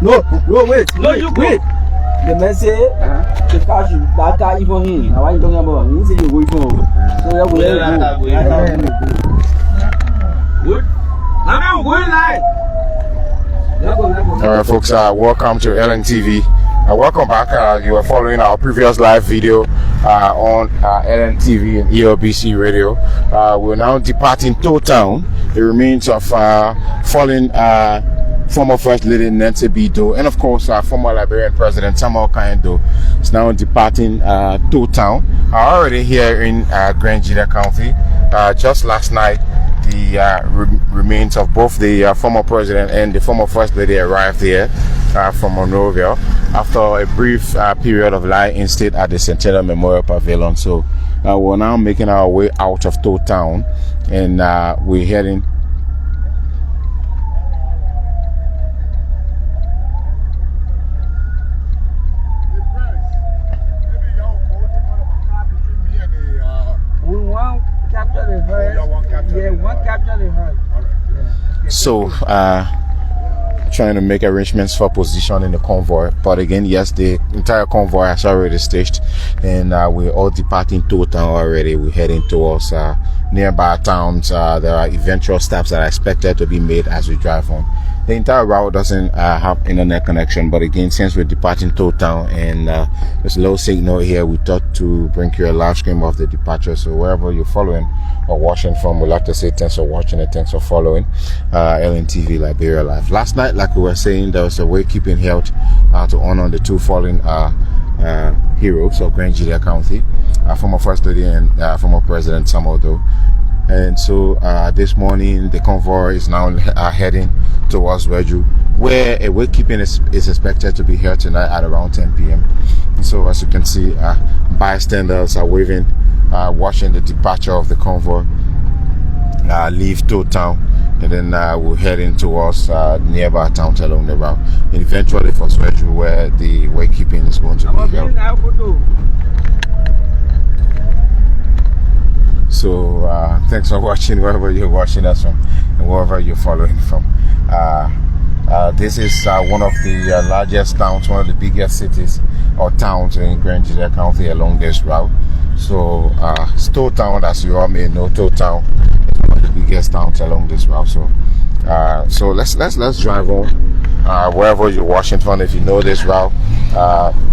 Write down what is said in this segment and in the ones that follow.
wait. No, you wait. The man say, the car should, that car even him. Now, why you talking about? He say you go for. So that way you go. Good. Now I'm going live. All right, folks. Welcome to LNTV. Welcome back. You are following our previous live video on LNTV and ELBC Radio. We're now departing Tow Town. The remains of fallen former First Lady Nancy Bido, and of course former Liberian President Samuel Kaindo is now departing Tow Town. Already here in Gedeh County. Just last night, the remains of both the former president and the former First Lady arrived here from Monrovia after a brief period of lie-in state at the Centennial Memorial Pavilion. So we're now making our way out of Tow Town, and we're heading so trying to make arrangements for position in the convoy, but again, yes, the entire convoy has already staged, and we're all departing Tow Town already. We're heading towards nearby towns. There are eventual stops that are expected to be made as we drive on. The entire route doesn't have internet connection, but again, since we're departing Tow Town and there's a low signal here, we thought to bring you a live stream of the departure. So wherever you're following or watching from, we'd like to say thanks for watching and thanks for following LNTV Liberia Live. Last night, like we were saying, there was a wakekeeping held to honor the two fallen heroes of Gedeh County, former First Lady and former President Samuel Doe. And so this morning the convoy is now heading towards Zwedru, where a wakekeeping is expected to be held tonight at around 10 p.m. And so as you can see, bystanders are waving, watching the departure of the convoy leave Tow Town, and then we're heading towards nearby towns along the route, and eventually for Zwedru, where the wakekeeping is going to be held. So thanks for watching wherever you're watching us from and wherever you're following from. This is one of the largest towns, one of the biggest cities or towns in Gedeh County along this route. So Tow Town, as you all may know, Tow Town is one of the biggest towns along this route. So so let's drive on wherever you're watching from. If you know this route,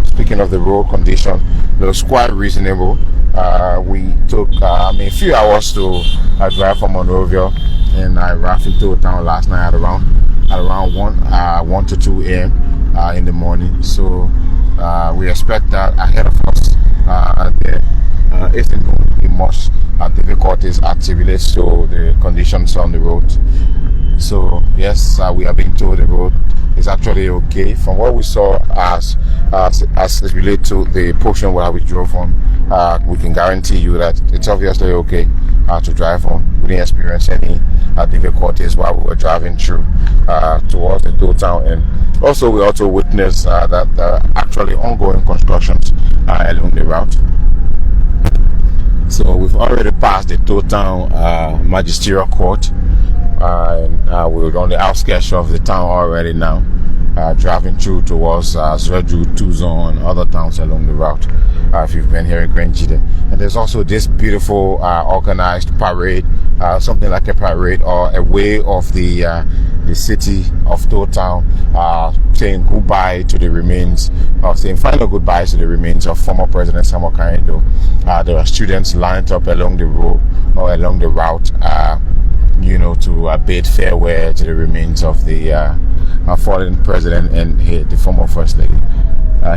speaking of the road condition, it looks quite reasonable. We took a few hours to drive from Monrovia, and I arrived in Tow Town last night at around 1 to 2 a.m. In the morning. So we expect that ahead of us there isn't going to be much difficulties at Civilis, so the conditions on the road. So yes, we have been told the road is actually okay. From what we saw as it relates to the portion where we drove on, we can guarantee you that it's obviously okay to drive on. We didn't experience any difficulties while we were driving through towards the Tow Town, and also we also witnessed that actually ongoing constructions along the route. So we've already passed the Tow Town Magisterial Court. We're on the outskirts of the town already now, driving through towards Zwedru, Tuzon, and other towns along the route. If you've been here in Gedeh, and there's also this beautiful organized parade, something like a parade or a way of the city of Tow Town, saying goodbye to the remains, or saying final goodbyes to the remains of former President Samuel Kaindo. There are students lined up along the road or along the route, to bid farewell to the remains of the fallen president and the former First Lady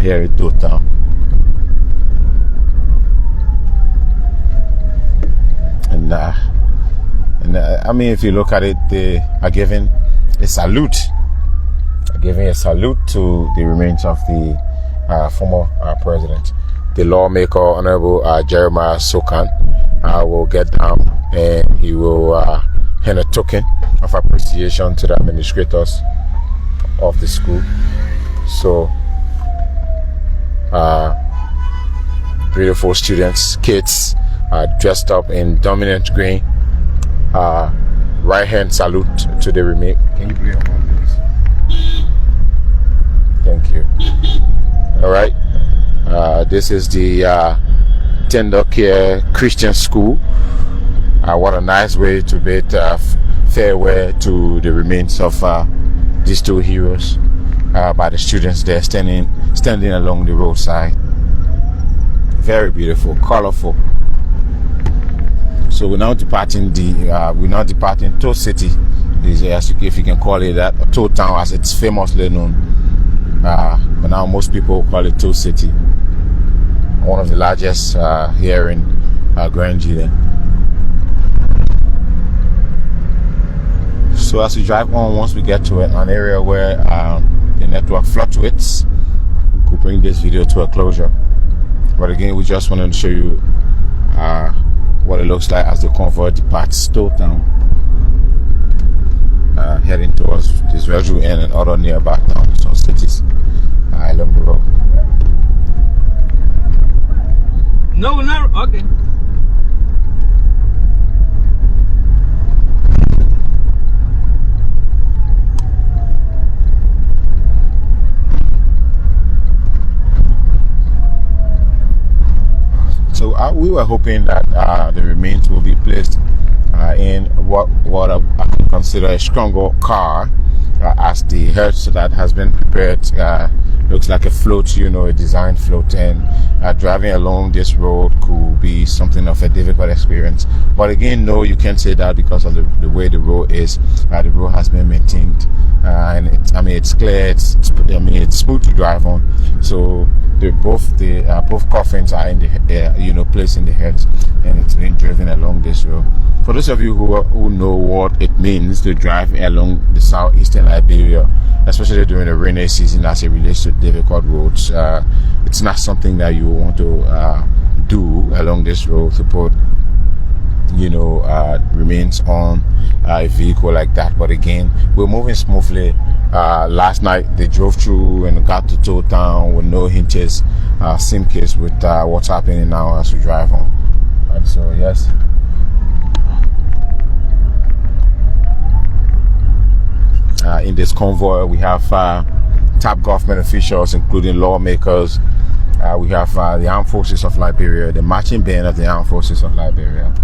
here in Tow Town. And if you look at it, they are giving a salute. Giving a salute to the remains of the former president. The lawmaker, Honorable Jeremiah Sokan, will get down and he will hand a token of appreciation to the administrators of the school. So beautiful students, kids, dressed up in dominant green. Right hand salute to the remain. Can you play on, please? All right. This is the Tender Care Christian School. What a nice way to bid farewell to the remains of these two heroes by the students there standing along the roadside. Very beautiful, colorful. So we're now departing Tow City, if you can call it that, or Tow Town as it's famously known. But now most people call it Tow City, one of the largest here in Gedeh. So as we drive on, once we get to an area where the network fluctuates, we'll bring this video to a closure. But again, we just wanted to show you what it looks like as the convoy departs Tow Town, heading towards the Zwedru and other nearby towns or cities along the road. No, no, okay. So we were hoping that the remains will be placed in what I can consider a stronger car, as the hearse that has been prepared looks like a float, a designed float, and driving along this road could be something of a difficult experience. But again, no, you can't say that because of the way the road is. The road has been maintained, and it's clear. It's smooth to drive on. So both coffins are in the placed in the heads, and it's being driven along this road. For those of you who know what it means to drive along the southeastern Liberia, especially during the rainy season as it relates to difficult roads, it's not something that you want to do along this road, to put remains on a vehicle like that. But again, we're moving smoothly. Last night they drove through and got to Tow Town with no hitches, same case with what's happening now as we drive on. And so yes, in this convoy we have top government officials, including lawmakers. We have the Armed Forces of Liberia, the marching band of the Armed Forces of Liberia.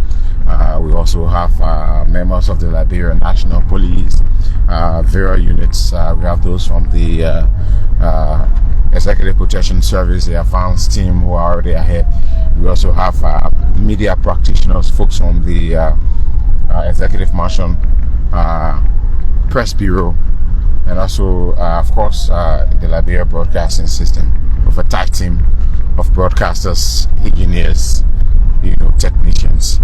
We also have members of the Liberia National Police, various units. We have those from the Executive Protection Service, the advanced team who are already ahead. We also have media practitioners, folks from the Executive Mansion Press Bureau, and also, of course, the Liberia Broadcasting System, with a tight team of broadcasters, engineers, technicians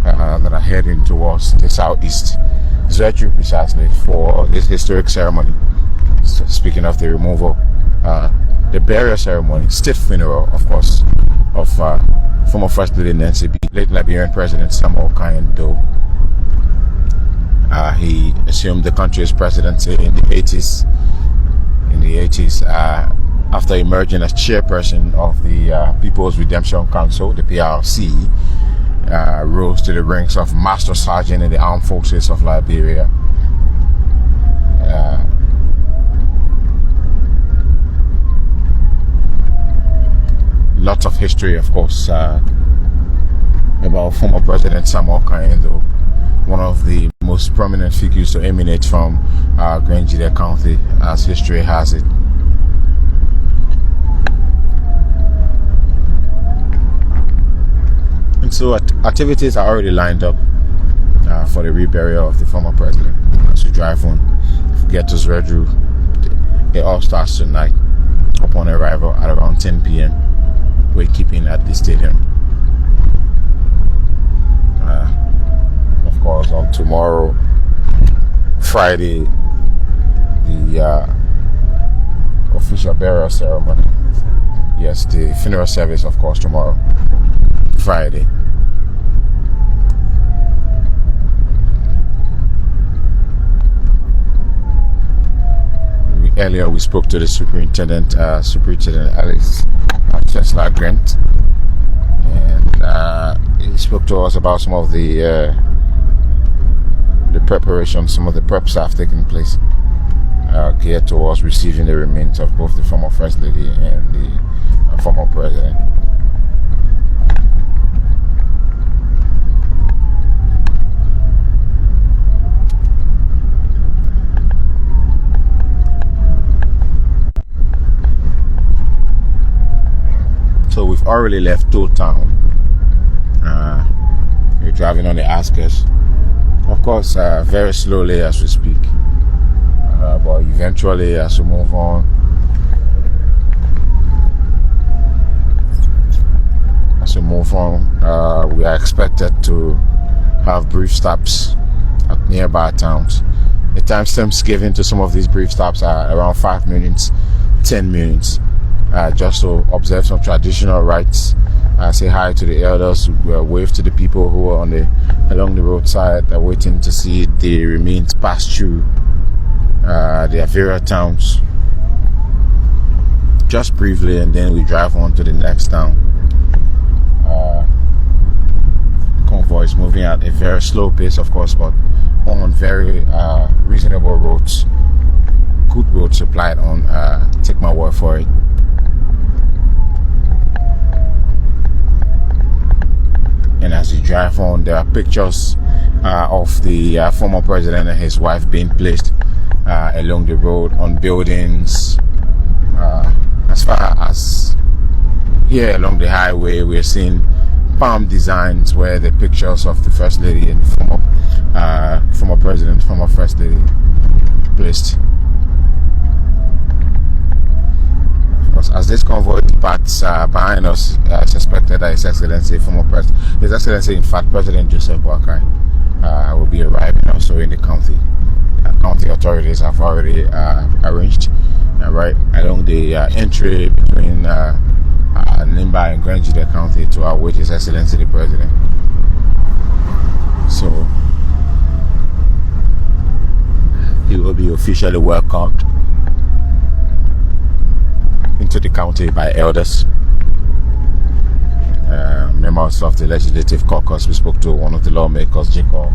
that are heading towards the southeast Zwedru precisely for this historic ceremony. So speaking of the removal, the burial ceremony, state funeral, of course, of former First Lady Nancy B, late Liberian President Samuel Kanyendo. He assumed the country's presidency in the 80s. After emerging as chairperson of the People's Redemption Council, the PRC, rose to the ranks of Master Sergeant in the Armed Forces of Liberia. Lots of history, of course, about former President Samuel Kanyendo, one of the most prominent figures to emanate from Gedeh County, as history has it. And so activities are already lined up for the reburial of the former president. As we drive on, if we get to Zwedru, it all starts tonight upon arrival at around 10 p.m. Wakekeeping at the stadium. Of course, on tomorrow, Friday, the official burial ceremony. Yes, the funeral service, of course, tomorrow, Friday. Earlier, we spoke to the Superintendent Alice Chesler Grant, and he spoke to us about some of the preparation, some of the preps have taken place geared towards receiving the remains of both the former First Lady and the former President. So we've already left Toll Town. We're driving on the outskirts, of course, very slowly as we speak, but eventually as we move on, we are expected to have brief stops at nearby towns. The timestamps given to some of these brief stops are around 5 minutes, 10 minutes, just to observe some traditional rites, say hi to the elders, wave to the people who are along the roadside, waiting to see the remains pass through their various towns, just briefly, and then we drive on to the next town. Convoy is moving at a very slow pace, of course, but on very reasonable roads, good road supplied on, take my word for it. And as you drive on, there are pictures of the former president and his wife being placed along the road on buildings. As far as here along the highway, we're seeing palm designs where the pictures of the First Lady and the former president, former First Lady placed. As this convoy departs, behind us, it's expected that His Excellency, His Excellency, in fact, President Joseph Boakai will be arriving also in the county. County authorities have already arranged right along the entry between Nimba and Gedeh County to await His Excellency the President. So he will be officially welcomed into the county by elders, members of the Legislative Caucus. We spoke to one of the lawmakers, Jacob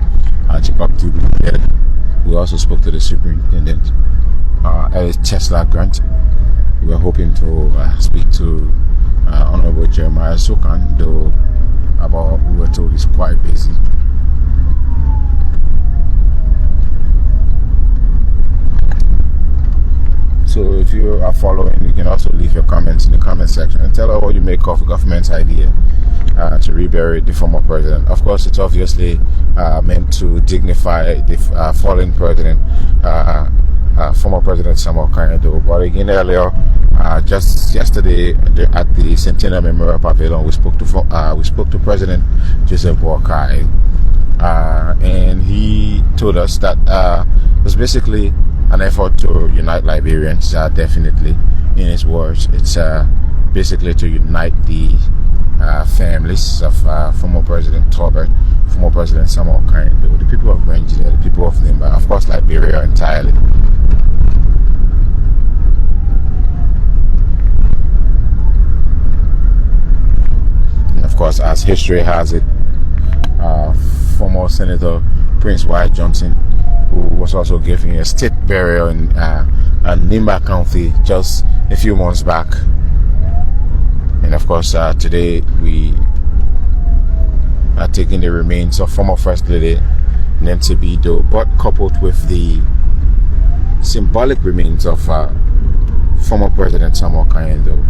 Gedeh. We also spoke to the Superintendent, Tesla Grant. We were hoping to speak to Honorable Jeremiah Sokan, though we were told he's quite busy. So if you are following, you can also leave your comments in the comment section and tell us what you make of the government's idea to rebury the former president. Of course, it's obviously meant to dignify the fallen president, former President Samuel Kanyado. But again, earlier, just yesterday at the Centennial Memorial Pavilion, we spoke to President Joseph Boakai, and he told us that it was basically an effort to unite Liberians. Definitely, in his words, it's basically to unite the families of former President Tolbert, former President Samuel Kanyado, the people of Gedeh, the people of Nimba, of course Liberia entirely. And of course, as history has it, former Senator Prince Wyatt Johnson, who was also given a state burial in Nimba County just a few months back. And of course, today we are taking the remains of former First Lady Nancy Bido, but coupled with the symbolic remains of former President Samuel Kanyado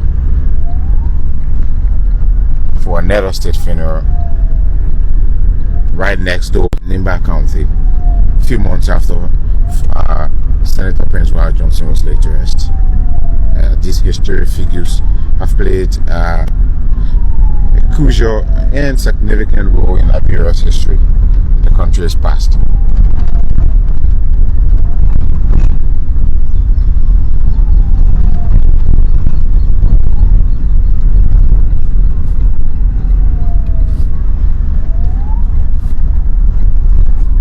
for another state funeral right next door in Nimba County, a few months after Senator Prince Wyatt Johnson was laid to rest. These history figures have played a crucial and significant role in Liberia's history in the country's past.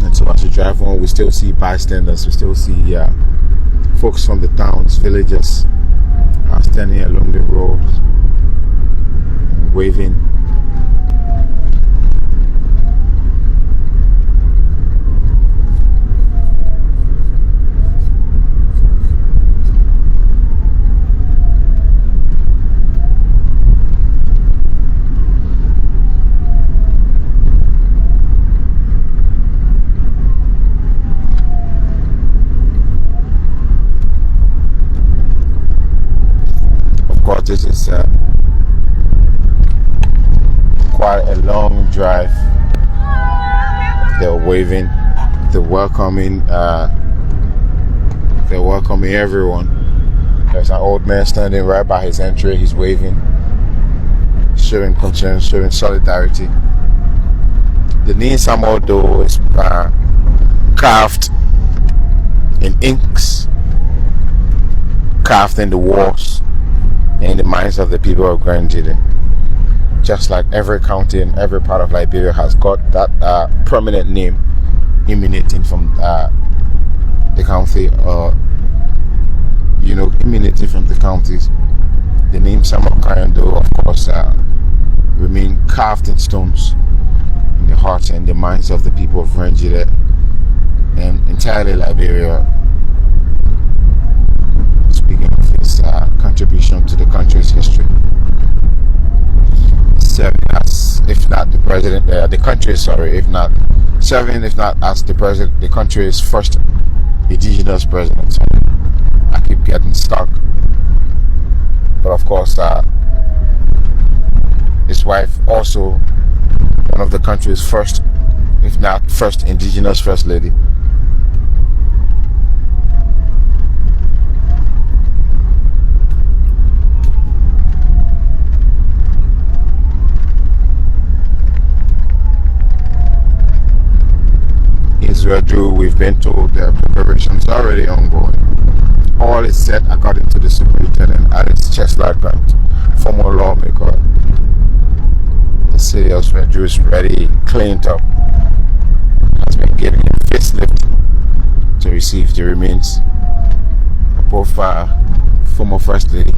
And so as we drive on, we still see bystanders, we still see folks from the towns, villages, standing along the road, waving. this is quite a long drive. They're waving, they're welcoming everyone. There's an old man standing right by his entry. He's waving, showing concern, showing solidarity. The name Samuel Doe is carved in inks, carved in the walls and in the minds of the people of Gedeh. Just like every county in every part of Liberia has got that prominent name emanating from the county, or emanating from the counties. The name Samuel Doe, of course, remain carved in stones in the hearts and the minds of the people of Gedeh and entirely Liberia. Speaking of his contribution to the country's history, serving as, if not the president, the country's country's first indigenous president. I keep getting stuck, but of course, his wife also one of the country's first, if not first, indigenous first lady. Zwedru, we've been told their preparations are already ongoing. All is set according to the superintendent Alice Chesler Grant, former lawmaker. The city of Zwedru is ready, cleaned up, has been given a facelift to receive the remains of both former First Lady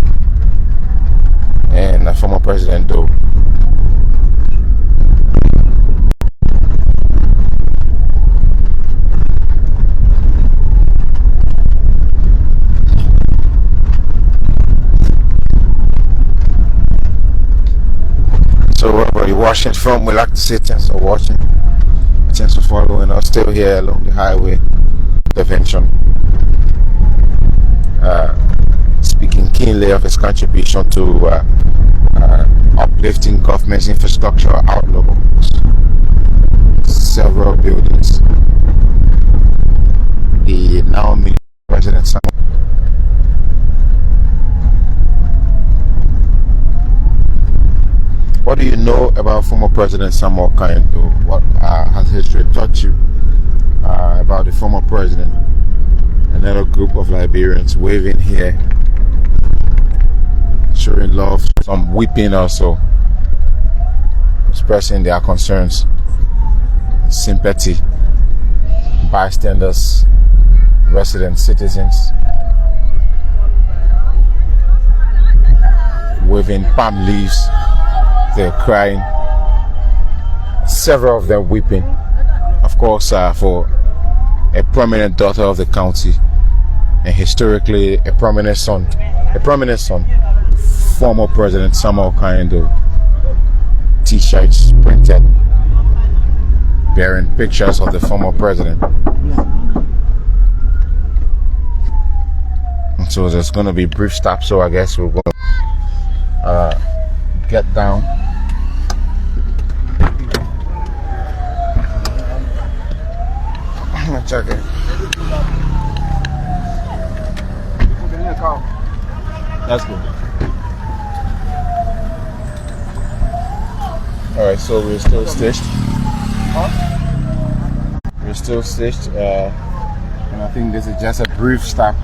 and former President Doe. So wherever you're watching from, we like to say thanks for watching, thanks for following us. Still here along the highway intervention, speaking keenly of his contribution to uplifting government's infrastructure outlooks, several buildings. The now Minister President Samuel. What do you know about former President Samuel Doe? What has history taught you about the former president? Another group of Liberians waving here, showing love, some weeping also, expressing their concerns, sympathy, bystanders, resident citizens, waving palm leaves. They're crying, several of them weeping, of course, for a prominent daughter of the county and historically a prominent son, former President Samuel Doe. T-shirts printed bearing pictures of the former president. And so there's going to be brief stops, so I guess we're going to get down. Check it. That's good. Alright, so we're still stitched. And I think this is just a brief stop,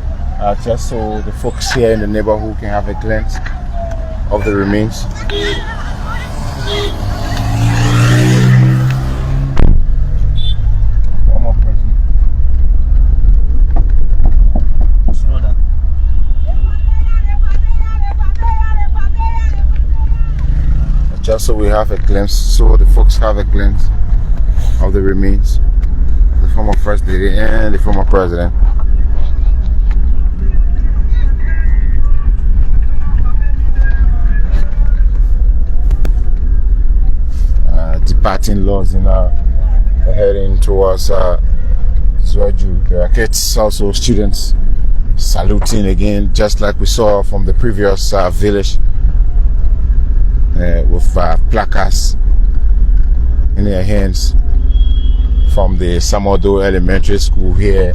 just so the folks here in the neighborhood can have a glimpse of the remains. Just so we have a glimpse, so the folks have a glimpse of the remains of the former First Lady and the former President. Departing laws in heading towards Zwedru. There are kids, also students, saluting again, just like we saw from the previous village with placards in their hands from the Samodo Elementary School here.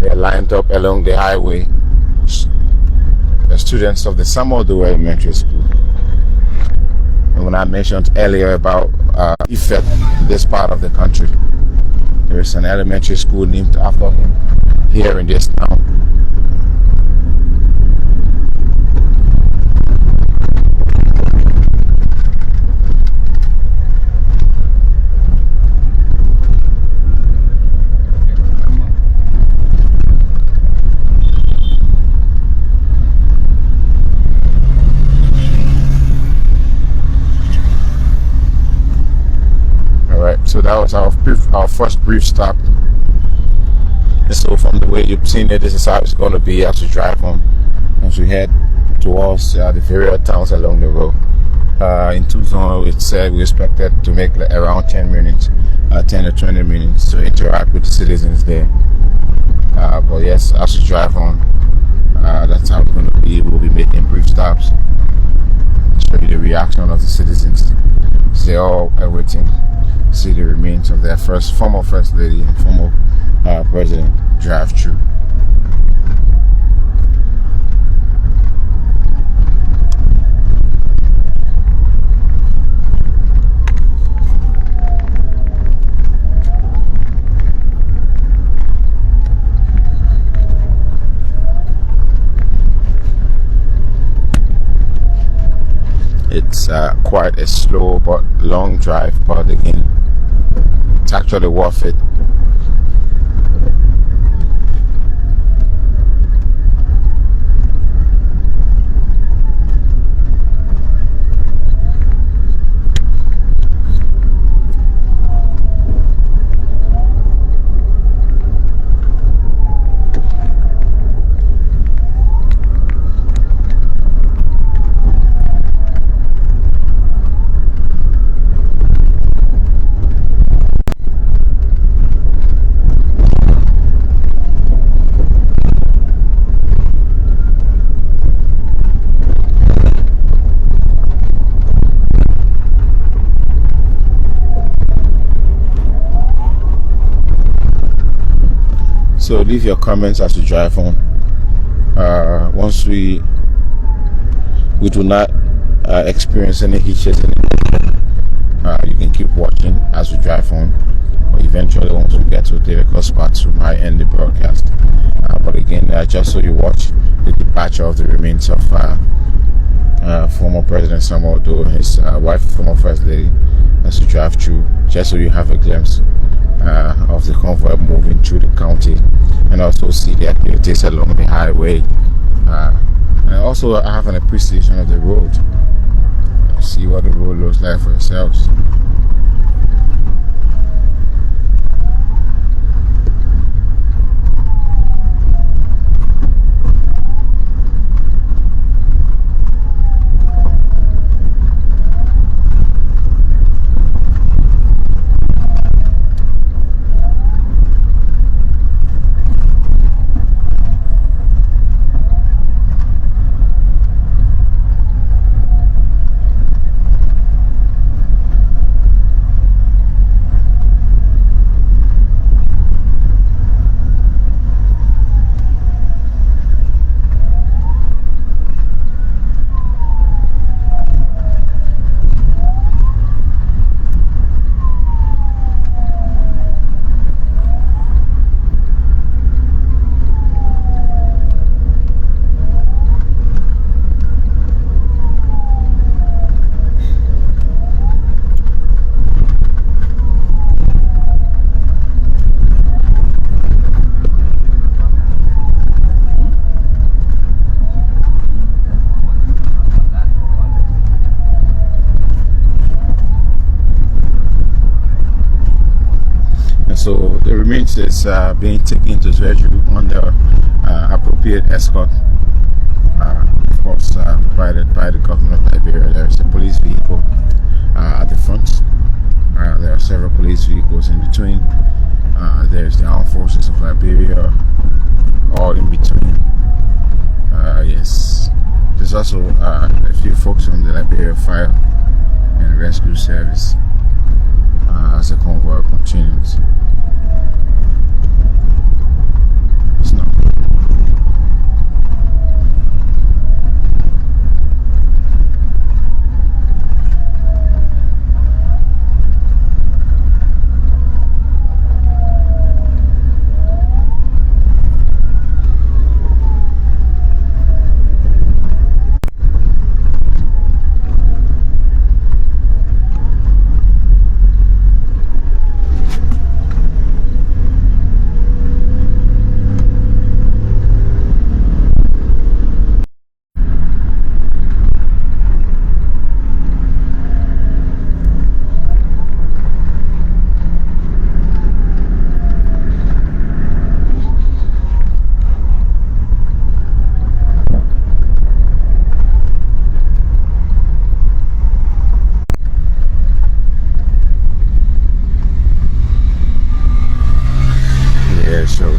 They're lined up along the highway. The students of the Samodo Elementary School. And when I mentioned earlier about Ifet, this part of the country, there is an elementary school named after him here in this town. So that was our first brief stop. And so from the way you've seen it, this is how it's going to be as we drive on, as we head towards the various towns along the road. In Tucson, it said we expected to make like around 10 minutes, 10 to 20 minutes to interact with the citizens there. But yes, as we drive on, that's how it's going to be. We'll be making brief stops, show you the reaction of the citizens. They're all waiting to see the remains of their former first lady and former president drive through. It's quite a slow but long drive, but again, it's actually worth it. So leave your comments as we drive on. Once we do not experience any hitches anymore, you can keep watching as we drive on. But eventually, once we get to a difficult spot, we might end the broadcast. But again, just so you watch the departure of the remains of former President Samuel Doe and his wife, former First Lady, as we drive through, just so you have a glimpse of the convoy moving through the county, and also see the activities along the highway, and also have an appreciation of the road. See what the road looks like for yourselves. So the remains is being taken to Zwedru under appropriate escort, of course, provided by the government of Liberia. There is a police vehicle at the front. There are several police vehicles in between. There's the armed forces of Liberia, all in between. Yes, this there's also a few folks from the Liberia Fire and Rescue Service as the convoy continues.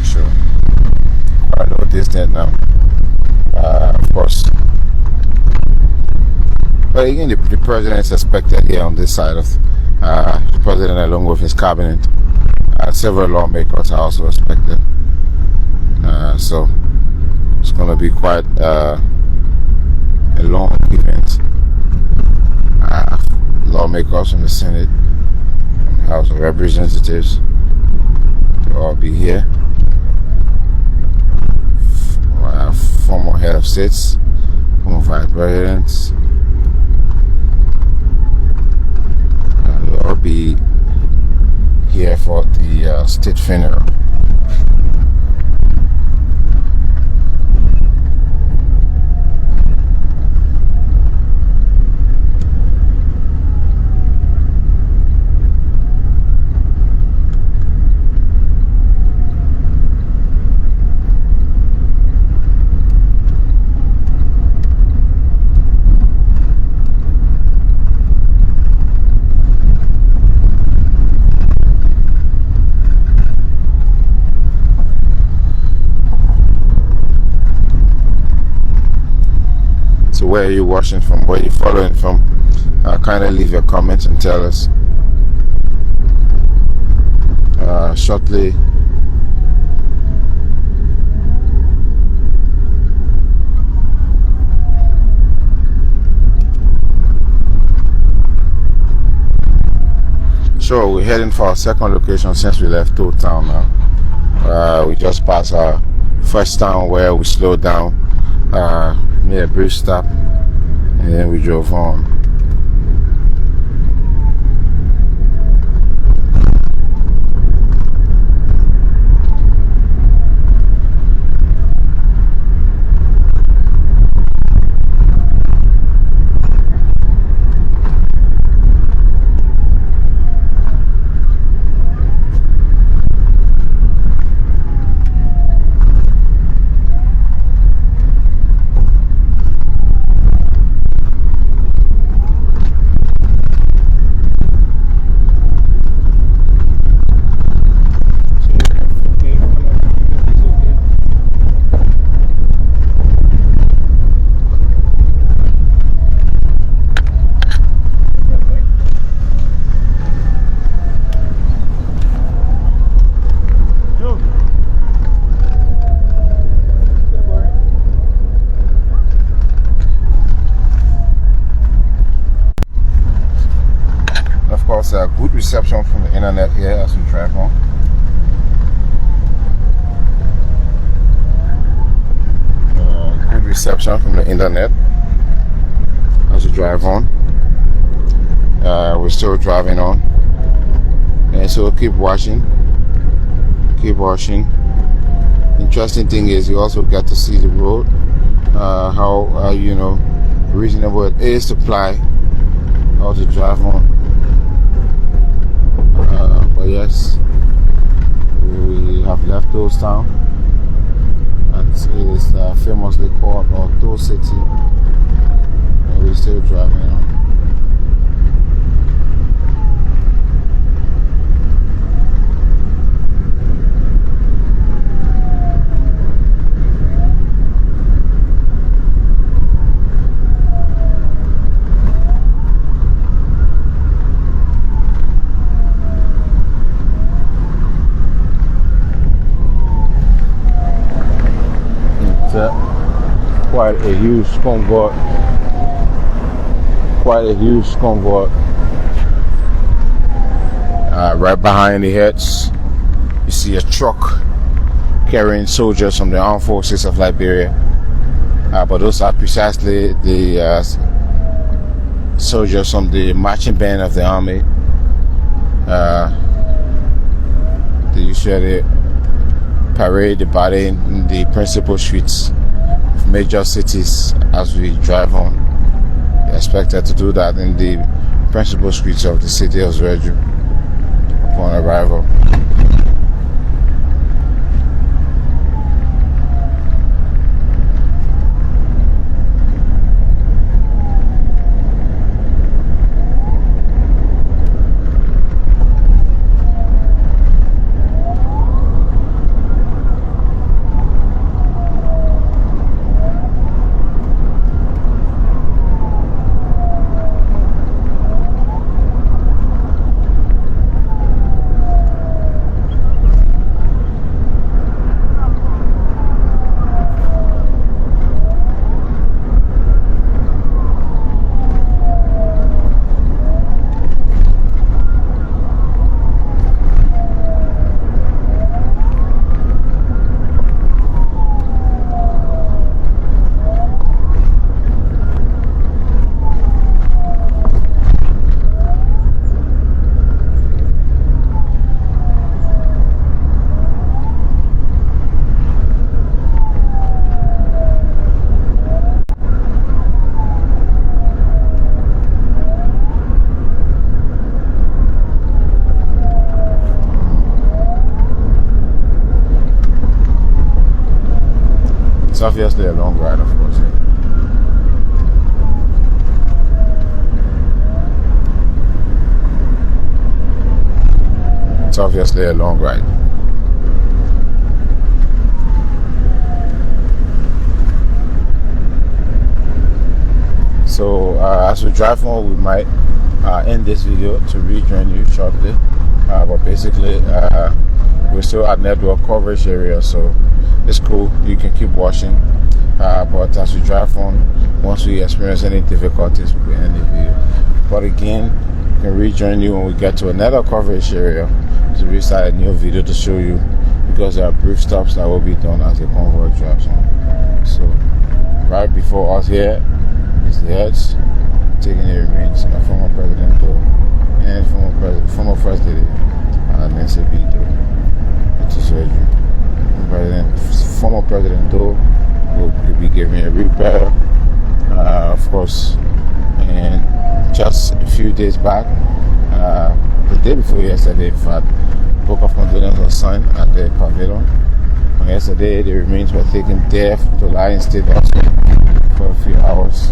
Sure. I know distant now. Of course. But again, the president is expected here on this side of the president along with his cabinet. Several lawmakers are also expected. So it's going to be quite a long event. Lawmakers from the Senate, from the House of Representatives, they'll all be here. Former head of states, former vice presidents, they'll all be here for the state funeral. So where are you watching from? Where are you following from? Kindly leave your comments and tell us. Shortly, sure, we're heading for our second location since we left Old Town now. We just passed our first town where we slowed down, made a brief stop, and then we drove on. Good reception from the internet here as we drive on. Good reception from the internet as we drive on. We're still driving on, and so keep watching. Interesting thing is you also get to see the road, how reasonable it is to fly, how to drive on. But yes, we have left Toll Town. It is famously called Toll City, and we're still driving on. quite a huge convoy. Right behind the heads, you see a truck carrying soldiers from the armed forces of Liberia. But those are precisely the soldiers from the marching band of the army. They usually parade the body in the principal streets of major cities as we drive on. They're expected to do that in the principal streets of the city of Zwedru upon arrival. It's obviously a long ride, of course. It's obviously a long ride. So as we drive on, we might end this video to rejoin you shortly. But basically, we're still at network coverage area, so it's cool. You can keep watching. But as we drive on, once we experience any difficulties, we end the video. But again, we can rejoin you when we get to another coverage area to restart a new video to show you, because there are brief stops that will be done as the convoy drives on. So right before us here is the Heads taking the remains of former President Doe and former First Lady Nancy B. Doe. It is Zwedru. Former President Doe will be giving a repair, of course. And just a few days back, the day before yesterday, in fact, book of condolence was signed at the pavilion. And yesterday, the remains were taken there to Lion State Hospital for a few hours.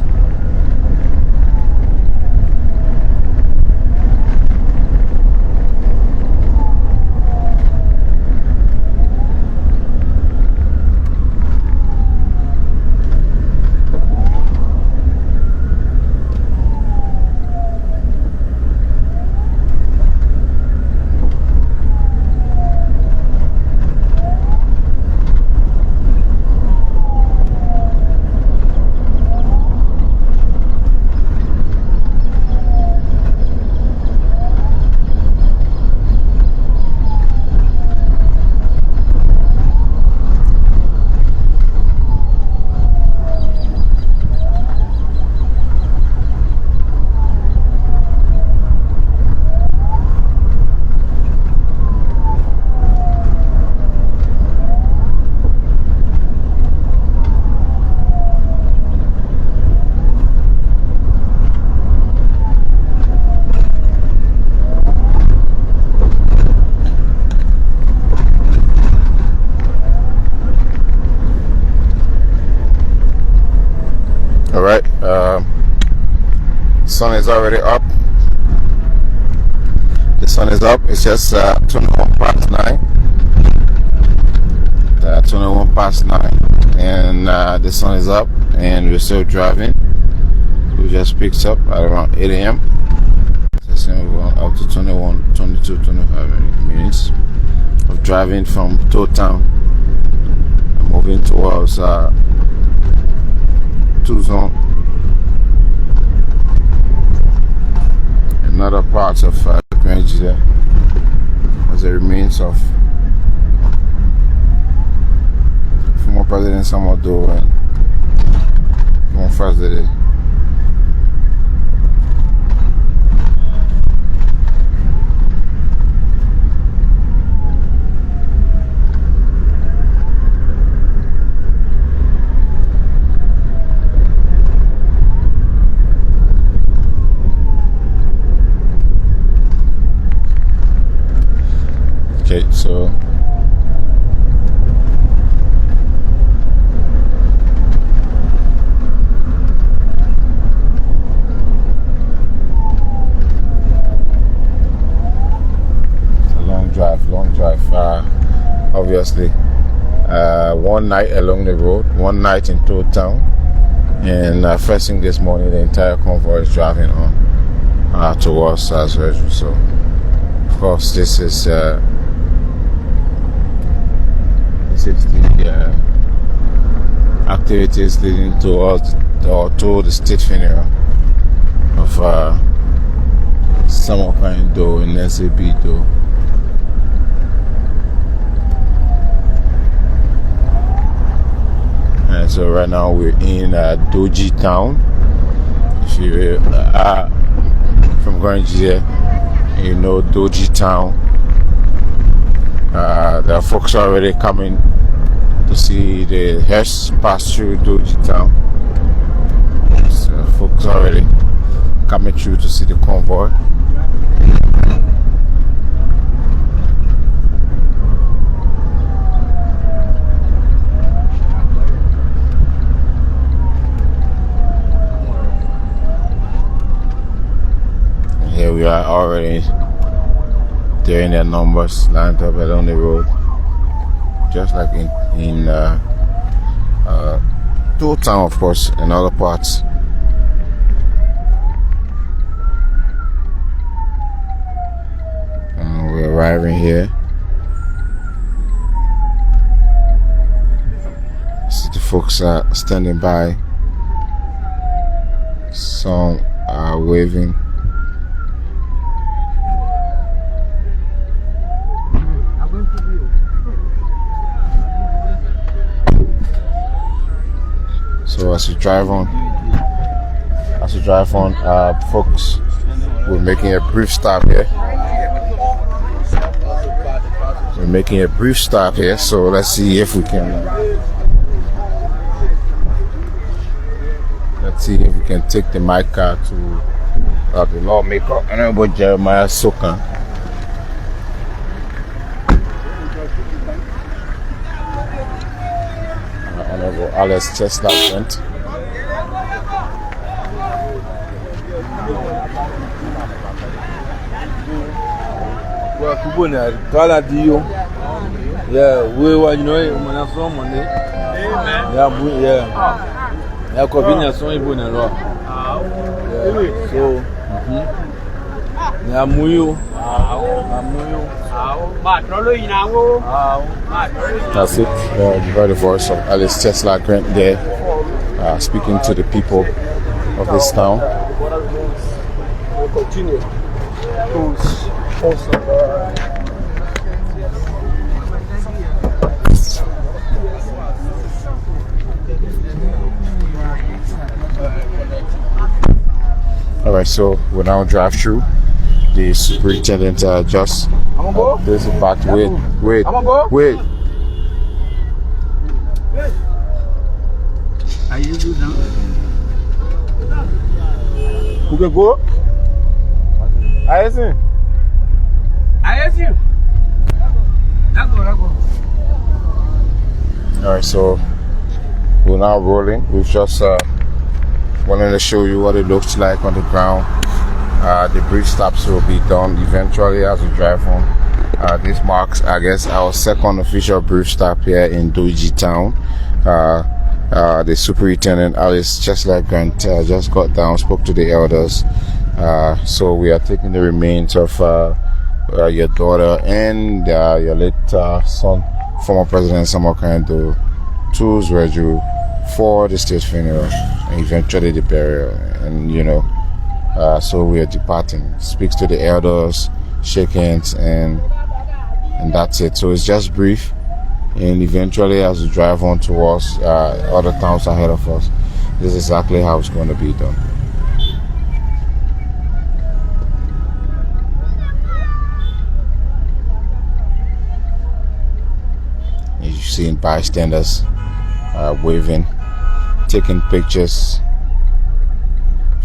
Sun is already up. The sun is up. It's just 21 past 9. 21 past 9, and the sun is up, and we're still driving. We just picked up at around 8 a.m. So up to 21, 22, 25 minutes of driving from Town, moving towards battle zone. Another part of Gedeh as the remains of former President Zwedru and former First Lady. Okay, so it's a long drive. Obviously, one night along the road, one night in Toad Town, and first thing this morning, the entire convoy is driving on towards Zwedru. So, of course, this is the activities leading towards to the state funeral of Samokan Do and SAB Do. And so right now we're in Doji Town. If you are from Gedeh, you know Doji Town. There are folks already coming to see the hearse pass through Doji Town. So folks already coming through to see the convoy. And here we are already. They're in their numbers lined up along the road, just like in Toad Town, of course, in other parts. And we're arriving here. See the folks are standing by. Some are waving. So as we drive on, folks, we're making a brief stop here. So let's see if we can. Take the mic car to the lawmaker, Honorable Jeremiah Sokan. Honorable Alice Chestnut. Well, Kubuna, Kala Dio. Yeah, we were, you know, when I saw Monday. Yeah, Covina, so you wouldn't know. So, yeah, Muyu. That's it. You heard the voice of Alice Tesla Grant there, speaking to the people of this town. We'll continue. All right, so we'll now drive through. The superintendent just there's a back. Wait. Are you good now? Who can go? I see. All right, so we're now rolling. We've just wanted to show you what it looks like on the ground. The brief stops will be done eventually as we drive on. This marks, I guess, our second official brief stop here in Doji Town. The superintendent, Alice Chestnut Grant, just got down, spoke to the elders. So we are taking the remains of your daughter and your late son, former President Samokan Do, to Zwedru for the state funeral and eventually the burial. And so we are departing. Speaks to the elders, shake hands, and that's it. So it's just brief, and eventually as we drive on towards other towns ahead of us, this is exactly how it's going to be done. You've seen bystanders waving, taking pictures,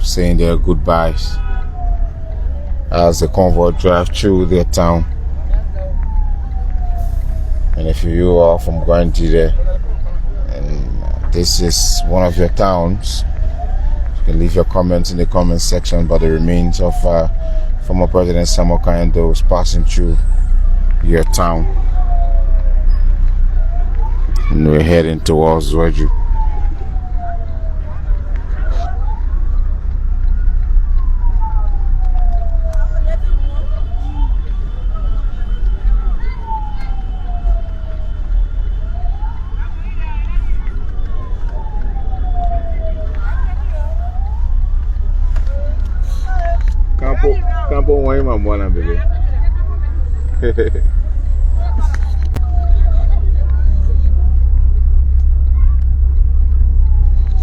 saying their goodbyes as the convoy drive through their town. And if you are from Gedeh and this is one of your towns, you can leave your comments in the comment section about the remains of former President Samuel Kayinde was passing through your town. And we're heading towards Zwedru. Campo wine my mwana baby.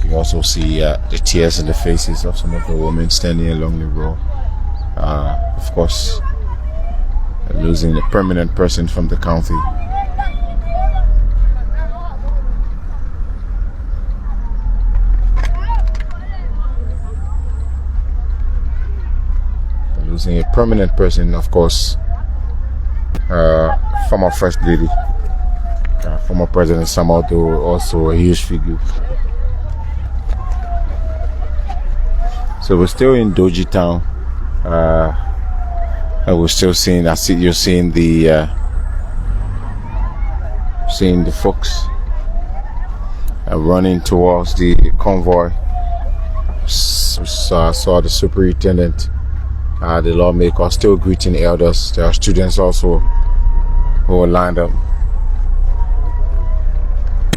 You also see the tears in the faces of some of the women standing along the road. Of course, losing a permanent person from the county. Losing a permanent person, of course, former First Lady, former President Samuel, also a huge figure. So we're still in Doji Town, and we're still seeing. You're seeing the folks running towards the convoy. Saw the superintendent, the lawmaker, still greeting elders. There are students also who are lined up.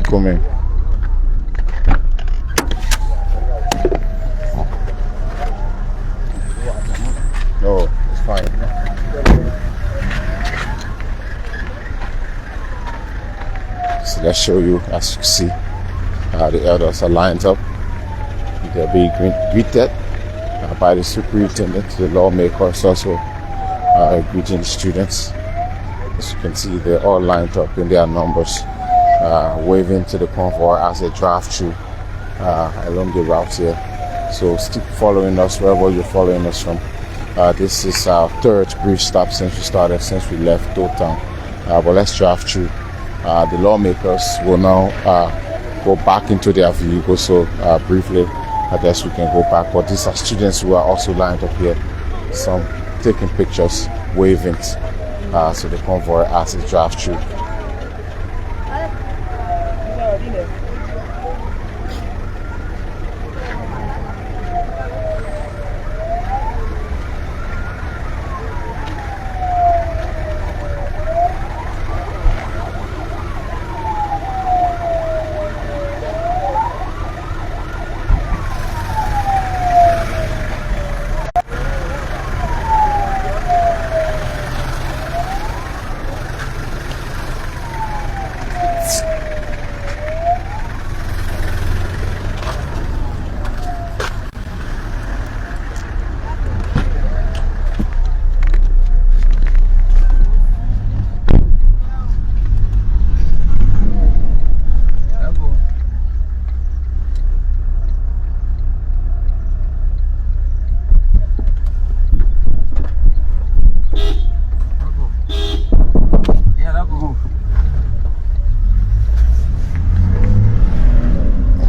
Come in. No, it's fine. So let's show you, as you see, the elders are lined up. They're being greeted by the superintendent. The lawmakers also greeting the students. As you can see, they're all lined up in their numbers, waving to the convoy as they drive through along the route here. So keep following us wherever you're following us from. This is our third brief stop since we left Town. But let's drive through. The lawmakers will now go back into their vehicles. So briefly, I guess we can go back. But these are students who are also lined up here. Some taking pictures, waving to the convoy as they drive through.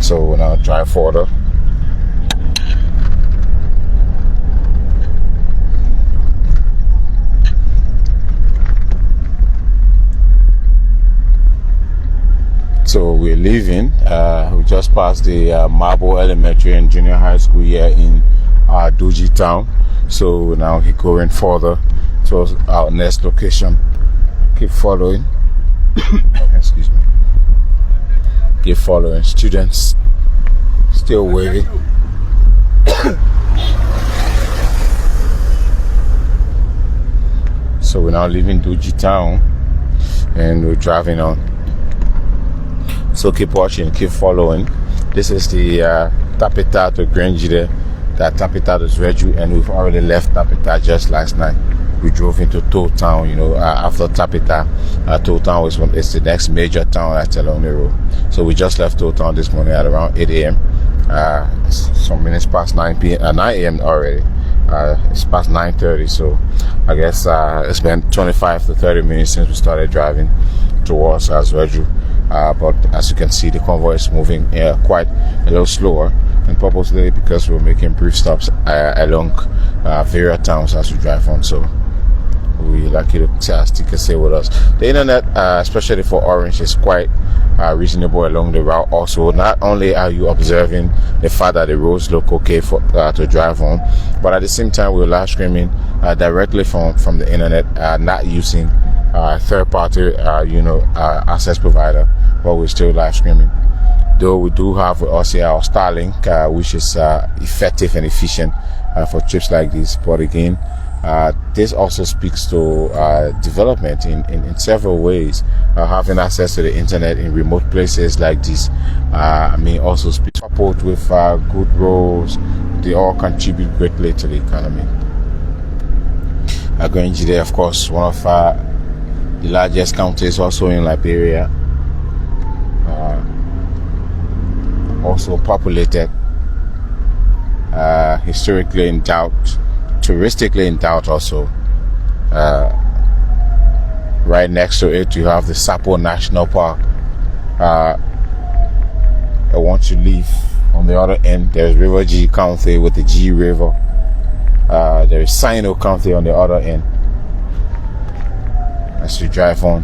So we'll now drive further. So we're leaving. We just passed the Marble Elementary and Junior High School here in Doji Town. So now we're going further towards our next location. Keep following. Excuse me. Keep following. Students Still waving. So we're now leaving Duji town and we're driving on. So keep watching, keep following. This is the Tapita to Gedeh, that Tapita to Zwedru, and we've already left Tapita just last night. We drove into Tow Town, after Tapita. Tow Town is the next major town that's along the road. So we just left Tow Town this morning at around 8 a.m. Some minutes past 9 a.m. already. It's past 9:30, so I guess it's been 25 to 30 minutes since we started driving towards Zwedru. But as you can see, the convoy is moving quite a little slower, and purposely because we're making brief stops along various towns as we drive on. So we like you to stick and stay with us. The internet, especially for Orange, is quite reasonable along the route. Also, not only are you observing the fact that the roads look okay for to drive on, but at the same time we're live streaming directly from the internet, not using third-party access provider, but we're still live streaming. Though we do have with us here our Starlink, which is effective and efficient for trips like this. But again, this also speaks to development in several ways. Having access to the internet in remote places like this, also speaks coupled with good roads. They all contribute greatly to the economy. Gedeh, of course, one of the largest counties also in Liberia, also populated, historically endowed, touristically endowed also. Right next to it you have the Sapo National Park. Once you leave on the other end, there's River G County with the G River. There is Sino County on the other end as you drive on.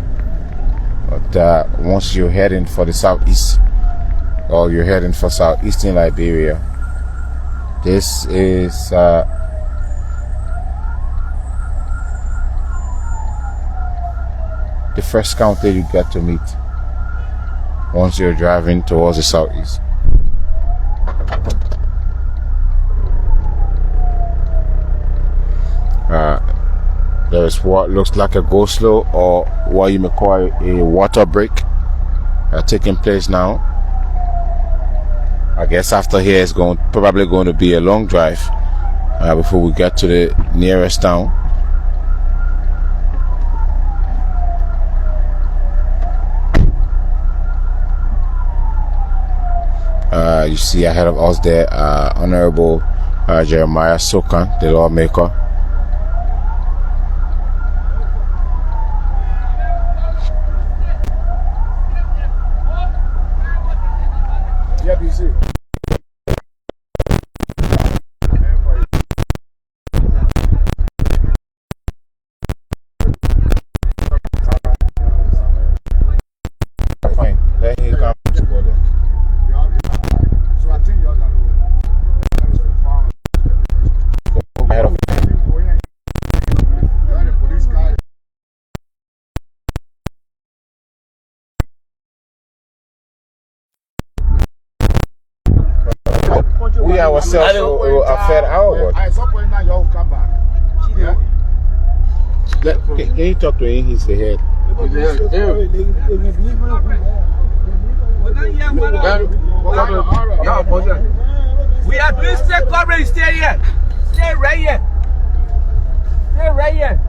But once you're heading for the southeast, or you're heading for southeastern Liberia, this is the first county you get to meet once you're driving towards the southeast. There is what looks like a go-slow, or what you may call a water break, taking place now. I guess after here it's probably going to be a long drive before we get to the nearest town. You see ahead of us there, Honorable Jeremiah Sokan, the lawmaker. Yep, you see. Fine. Let him come to go there. So I think you're going to go ahead of we ourselves will affect our work. At some point now, you'll come back. Yeah? Can you talk to him? He's the head. We are doing state coverage. Stay here. Stay right here. Stay right here.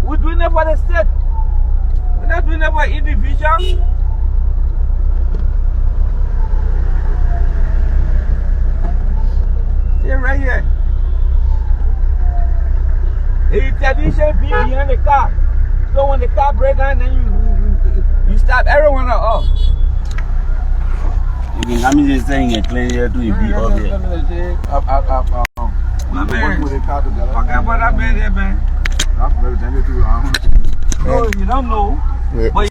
We're doing it for the state. We're not doing it for individuals. Stay right here. The tradition be behind the car. So when the car breaks down, then you stop everyone off. You can just saying it clean here to be up here. My man, fuck up what I made here, man. No, you don't know. But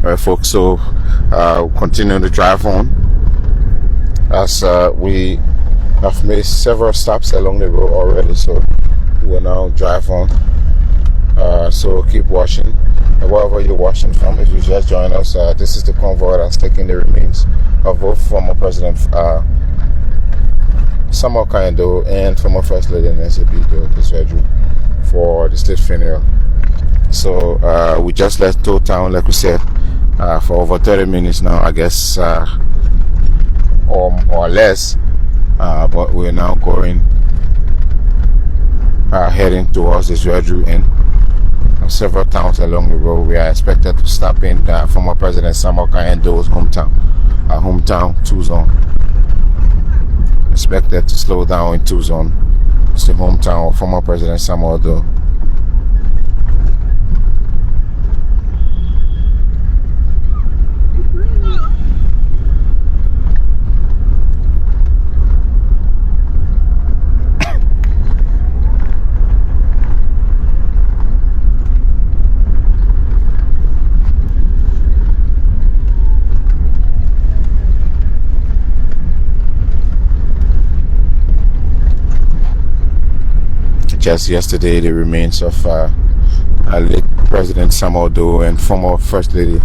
Alright, folks, so continue to drive on as we have made several stops along the road already, so we'll now drive on. So keep watching, wherever you're watching from. If you just joined us, this is the convoy that's taking the remains of both former President Samuel Kaindo and former First Lady Nancy Zwedru for the state funeral. So we just left Toll Town, like we said, for over 30 minutes now, I guess, or less. But we're now going, heading towards the Zwedru and several towns along the road. We are expected to stop in former President Samuel Kaindo's hometown, Tuzon. Expected to slow down in Tuzon. It's the hometown of former President Samuel Do. Just yesterday, the remains of late President Samuel Doe and former First Lady,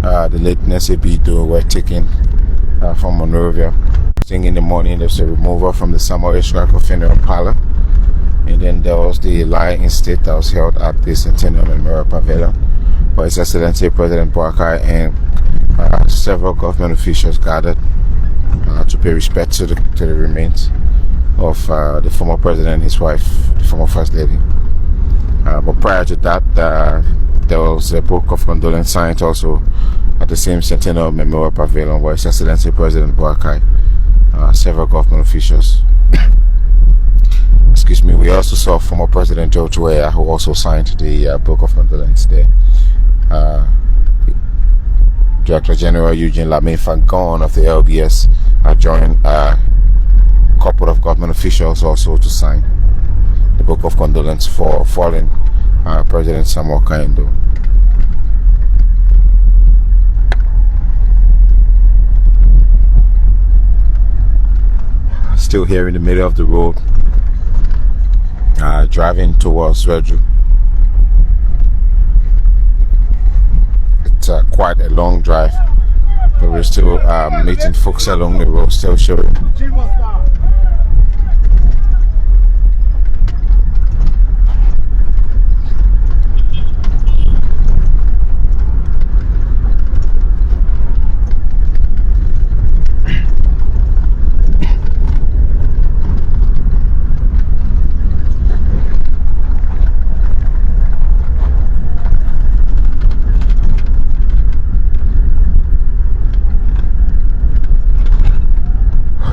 the late Nancy Doe, were taken from Monrovia. In the morning, there was a removal from the Samuel Ishmael funeral parlor, and then there was the lie-in state that was held at the Centennial Memorial Pavilion, where His Excellency President Boakai and several government officials gathered to pay respect to the remains of the former president and his wife, the former First Lady. But prior to that, there was a book of condolence signed also at the same Centennial Memorial Pavilion, where His Excellency President Boakai, several government officials. Excuse me. We also saw former President George Weah, who also signed the book of condolence there. Director General Eugene Lamin Fagon of the LBS joined a couple of government officials also to sign the book of condolence for fallen President Samuel Kaindo. Still here in the middle of the road, driving towards Zwedru. It's quite a long drive, but we're still meeting folks along the road, still showing.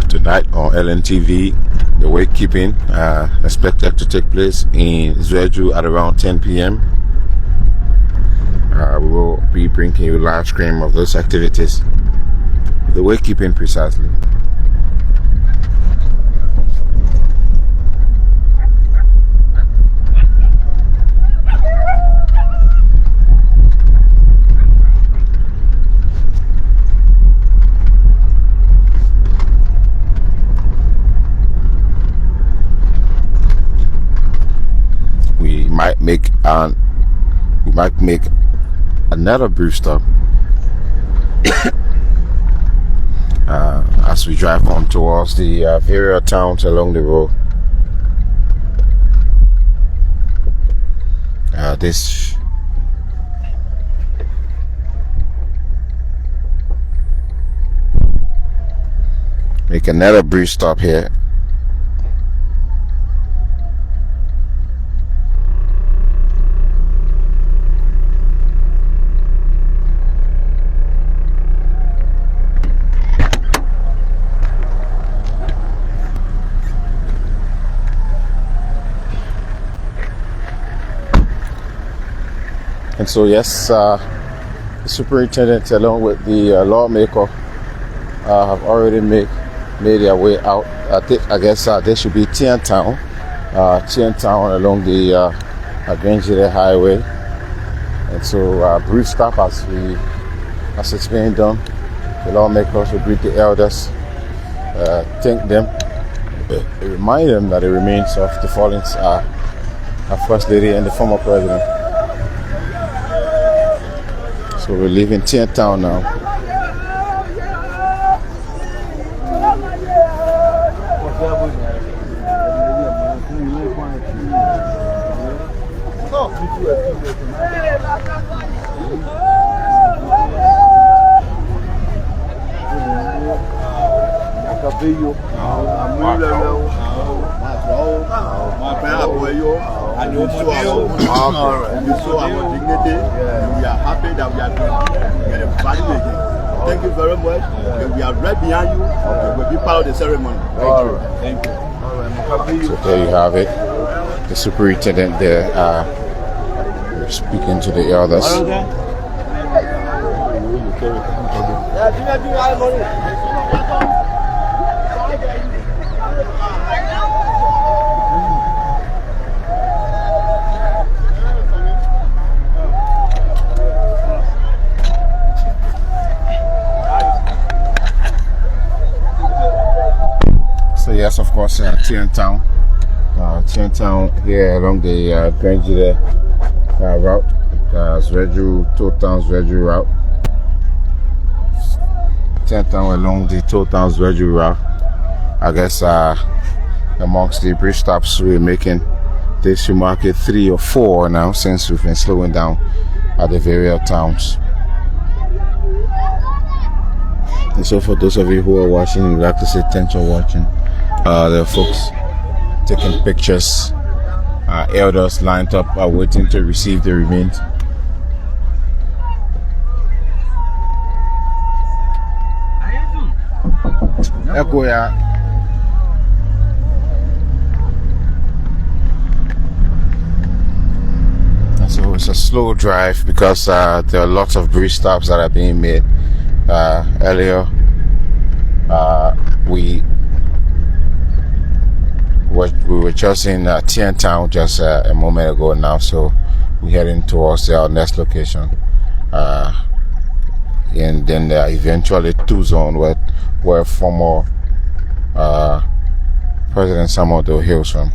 Tonight on LNTV, the wake keeping expected to take place in Zwedru at around 10 p.m. We will be bringing you a live stream of those activities, the wake keeping precisely. We might make another brief stop as we drive on towards the various towns along the road. Make another brief stop here. And so yes, the superintendent along with the lawmaker have already made their way out. I guess they should be Tien Town along the Gedeh Highway. And so brief stop as we as it's being done. The lawmakers will greet the elders, thank them, remind them that the remains of the fallen are our First Lady and the former President. So we're leaving Tien Town now. And you show our dignity. We are happy that we are doing the value again. Thank you very much. We are right behind you. We will be part of the ceremony. Thank you. So there you have it. The superintendent there speaking to the elders. So yes, of course, Tien Town here along the Gedeh route, Zwedru, Town Zwedru route. Tien Town along the Town Zwedru route. I guess amongst the bridge stops we're making, this should mark it 3 or 4 now since we've been slowing down at the various towns. And so for those of you who are watching, we'd like to say thanks for watching. There are folks taking pictures, elders lined up waiting to receive the remains. Echo, yeah. So it's a slow drive because there are lots of bridge stops that are being made. Earlier, we were just in Tien Town just a moment ago now, so we're heading towards our next location, and then eventually 2 Zone where former President Samuel hails from.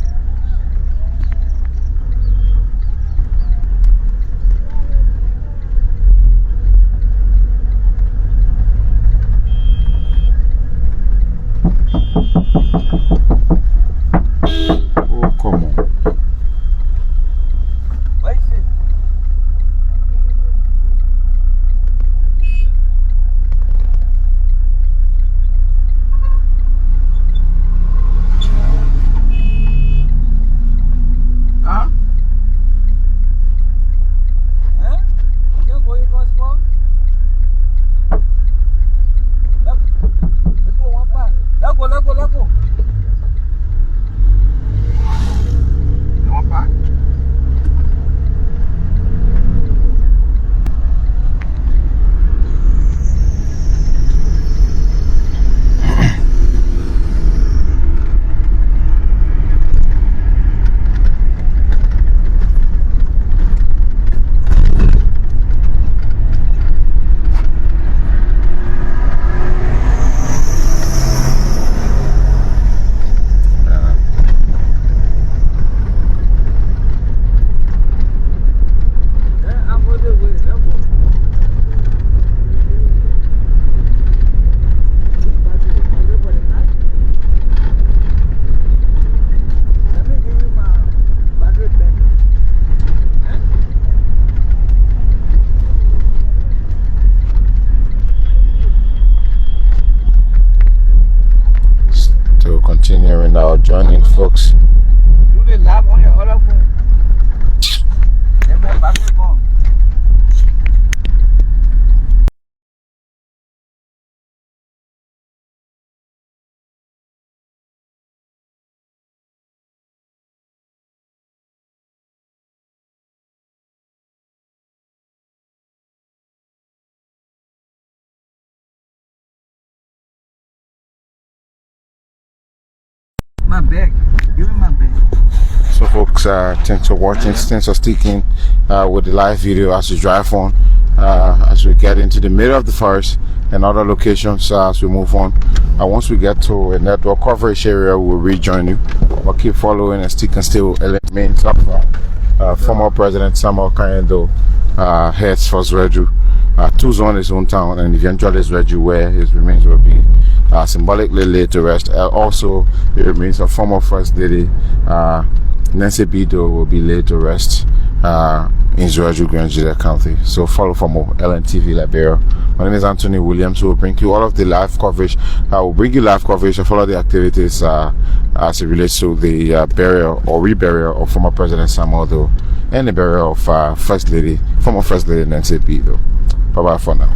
Oh, come on. Continuing our journey, folks. Do the lap on your other phone. Then my battery gone. My bag. Give me my bag. So folks, thanks for watching, thanks for sticking with the live video as you drive on. as we get into the middle of the forest and other locations as we move on. Once we get to a network coverage area, we'll rejoin you. But keep following and stick and still elements of former President Samuel Kayendo heads for Zwedru, to his hometown, and eventually Zwedru, where his remains will be symbolically laid to rest. Also, the remains of former First Lady Nancy Bido will be laid to rest in Zwedru, Gedeh County. So follow for more LNTV Liberia. My name is Anthony Williams. Who will bring you all of the live coverage. I will bring you live coverage of all of the activities as it relates to the burial or reburial of former President Samuel Doe and the burial of former First Lady Nancy Bido. Bye bye for now.